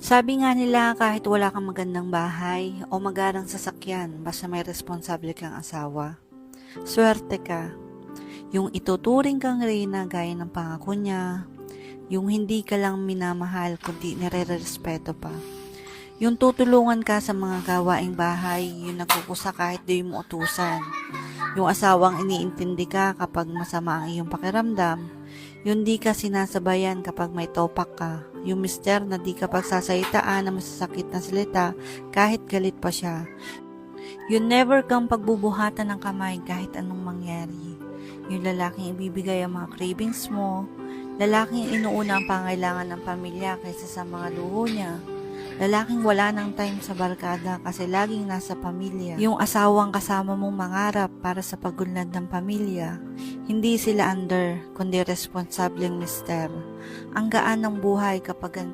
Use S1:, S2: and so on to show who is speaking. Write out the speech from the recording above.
S1: Sabi nga nila kahit wala kang magandang bahay o magarang sasakyan basta may responsable kang asawa, swerte ka. Yung ituturing kang reyna gaya ng pangako niya, yung hindi ka lang minamahal kundi nire-respeto pa. Yung tutulungan ka sa mga gawaing bahay, yung nagkukusa kahit di mo utusan. Yung asawang iniintindi ka kapag masama ang iyong pakiramdam. Yung di ka sinasabayan kapag may topak ka. Yung mister na di ka pagsasaitaan ng masasakit na salita kahit galit pa siya. Yung never kang pagbubuhatan ng kamay kahit anong mangyari. Yung lalaking ibibigay ang mga cravings mo. Lalaking inuuna ang pangailangan ng pamilya kaysa sa mga luho niya. Lalaking wala ng time sa barkada kasi laging nasa pamilya. Yung asawang kasama mong mangarap para sa pagunlad ng pamilya. Hindi sila under, kundi responsableng mister. Ang gaan ng buhay kapag ganito